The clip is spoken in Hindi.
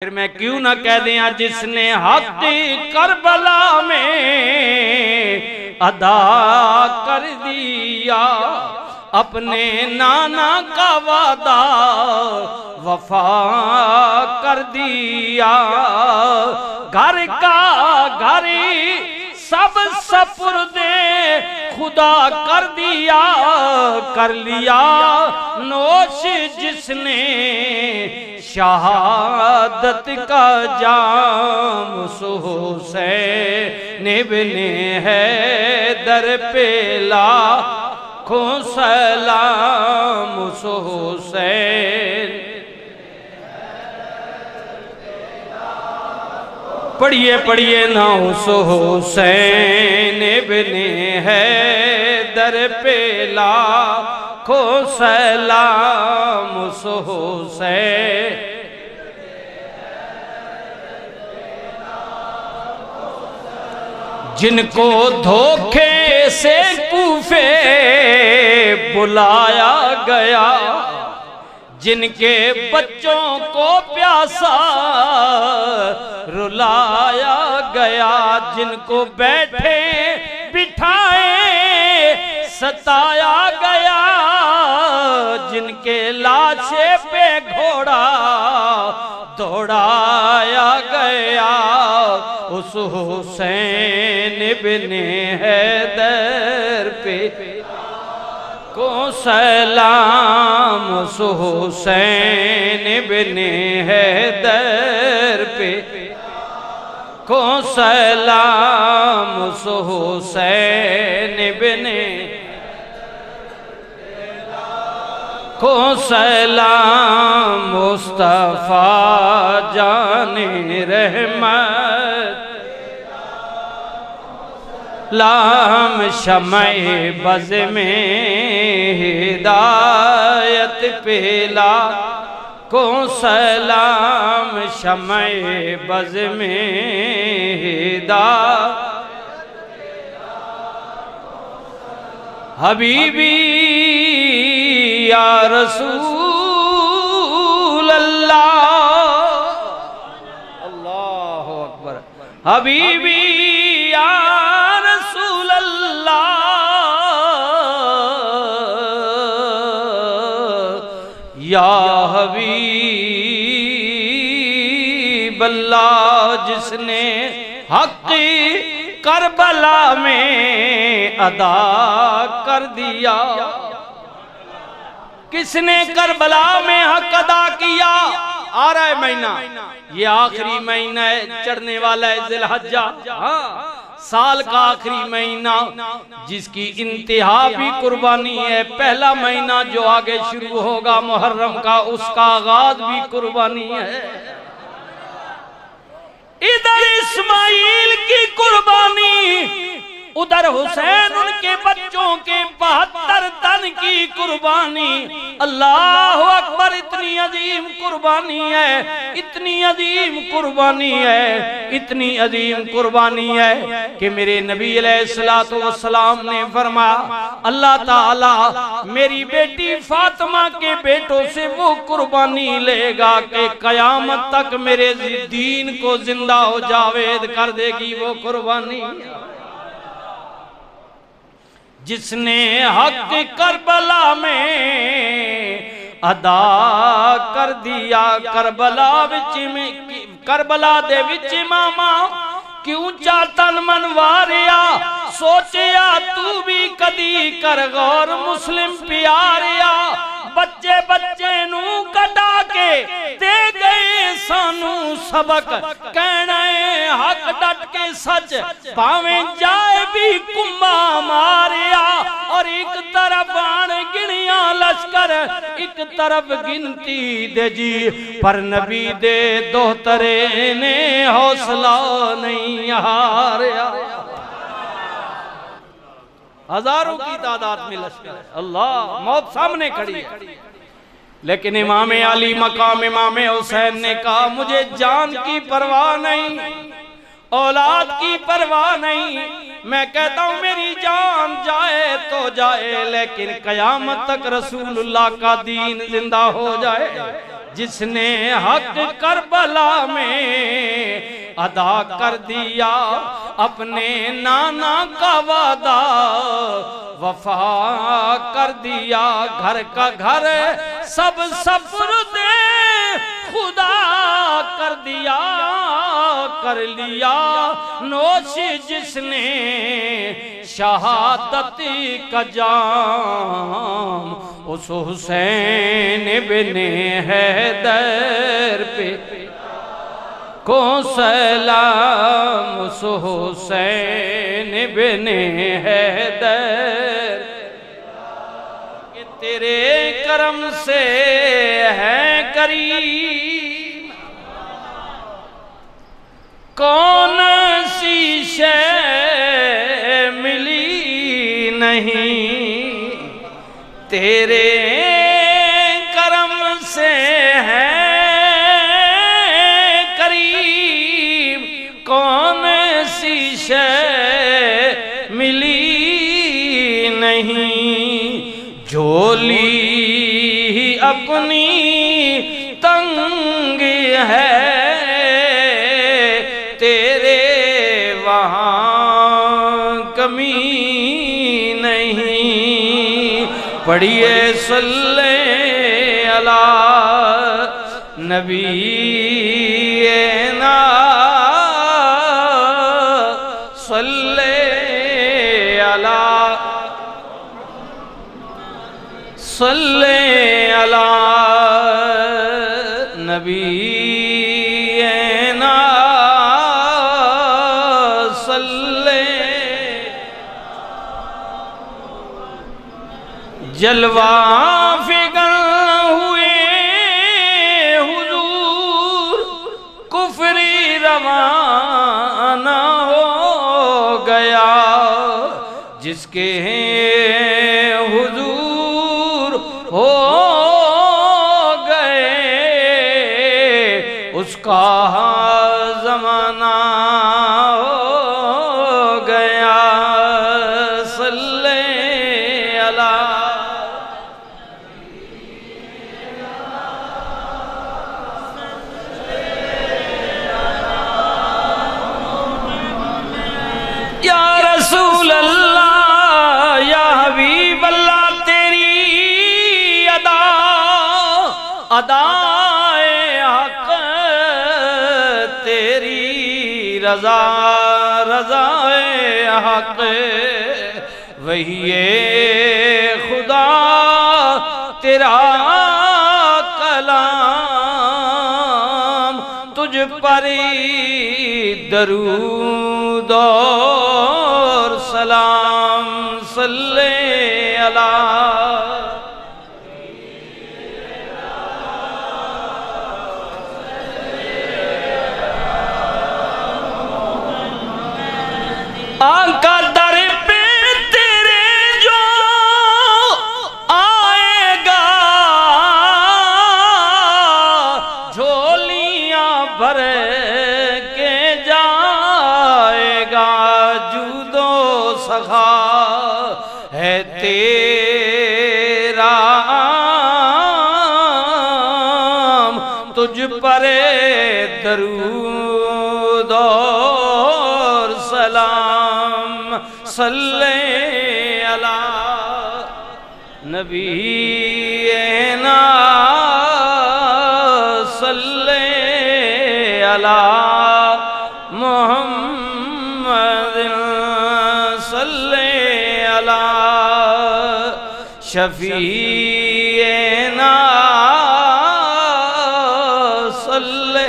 फिर मैं क्यों ना कह दिया जिसने हक करबला में अदा कर दिया, अपने नाना का वादा वफा कर दिया। घर का घर सब सपुर्दे खुदा कर दिया, कर लिया नोश जिसने शहादत का जाम। हुसैन इब्ने हैदर पे लाखों सलाम। हुसैन पढ़िए पढ़िए ना हुसैन इब्ने हैदर पे लाखों सलाम। हुसैन जिनको धोखे से कूफे बुलाया गया, जिनके बच्चों को प्यासा रुलाया गया, जिनको बैठे बिठाए सताया गया, जिनके लाशे पे घोड़ा दौड़ाया गया, उस हुसैन इब्ने हैदर पे को सलाम। उस हुसैन इब्ने हैदर पे को सलाम। उस हुसैन इब्ने को सलाम। मुस्तफा जाने रहमत लाम शमए बज़ में हिदायत पेला को सलाम। शमए बज़ में हिदायत हबीबी या रसूल अल्लाह, अल्लाहु अकबर। हबीबी या रसूल अल्लाह, या हबीब अल्लाह। जिसने हक करबला में अदा कर दिया, किसने करबला में हक अदा किया। आ रहा है महीना, ये आखिरी महीना है, चढ़ने वाला है ज़िलहज्जा। साल का आखिरी महीना जिसकी इंतहा भी कुर्बानी है। पहला महीना जो आगे शुरू होगा मुहर्रम का, उसका आगाज भी कुर्बानी है। इधर इस्माइल की कुर्बानी, उधर हुसैन उनके बच्चों के 72 तन की कुर्बानी। अल्लाह अकबर। इतनी अजीम कुर्बानी है, इतनी अजीम कुर्बानी है, इतनी अजीम कुर्बानी है कि मेरे नबी अलैहिस्सलातु वस्सलाम ने फरमाया, अल्लाह ताला मेरी बेटी फातिमा के बेटों से वो कुर्बानी लेगा कि कयामत तक मेरे दीन को जिंदा हो जावेद कर देगी वो कुर्बानी। जिसने हक करबला में अदा कर दिया। करबला विच में करबला दे विच मामा क्यों चातन मन वारिया, सोचिया तू भी कदी कर गौर मुस्लिम प्यारिया। बच्चे बच्चे नू कटा के दे गए सानू सबक, कहना हक डट के सच भावें जाए भी कुंभा मारिया। और एक तरफ आन गिनिया लश्कर, एक तरफ गिनती दे जी, पर नबी दे दोहतरे ने हौसला नहीं हारिया। हजारों की तादाद में लश्कर है, अल्लाह मौत सामने खड़ी है। लेकिन इमाम अली मकाम इमाम हुसैन ने कहा, मुझे जान की परवाह नहीं, औलाद की परवाह नहीं, मैं कहता हूं मेरी जान जाए तो जाए, लेकिन कयामत तक रसूलुल्लाह का दीन जिंदा हो जाए। जिसने हक करबला में अदा कर दिया अपने नाना का वादा वफा कर दिया। घर का घर सब सपुर्दे खुदा कर दिया, कर लिया नोश जिसने शहादत का जाम। उस हुसैन बिने हैदर पे को सलाम, उस हुसैन बिने हैदर कि तेरे करम से है करीम। कौन सी शय मिली नहीं तेरे करम से है करीम। कौन सी शय मिली नहीं झोली अपनी तंग है तेरे वहाँ कमी नहीं। पढ़िए सल्ले अला नबी ना सल्ले अला सल्ले अला नबी ना सल्ले। जलवा फिगन हुए हुजूर कुफरी रवाना हो गया। जिसके हुजूर हो गए उसका जमाना हो गया। सल्ले अला या रसूल अल्लाह या हबीब अल्लाह तेरी अदा अदाए हक तेरी रजा रजाए हक वही खुदा तेरा कलाम। तुझ पर दरूद और सलाम सल्ले अला आका दर पे तेरे जो आएगा झोलियां भर के जाएगा। जूदो सखा है तेरा तुझ पर दरूद और सलाम सल्ले अला नबी ना सल्ले अला मोहम्मद सल्ले अला शफीना सल्ले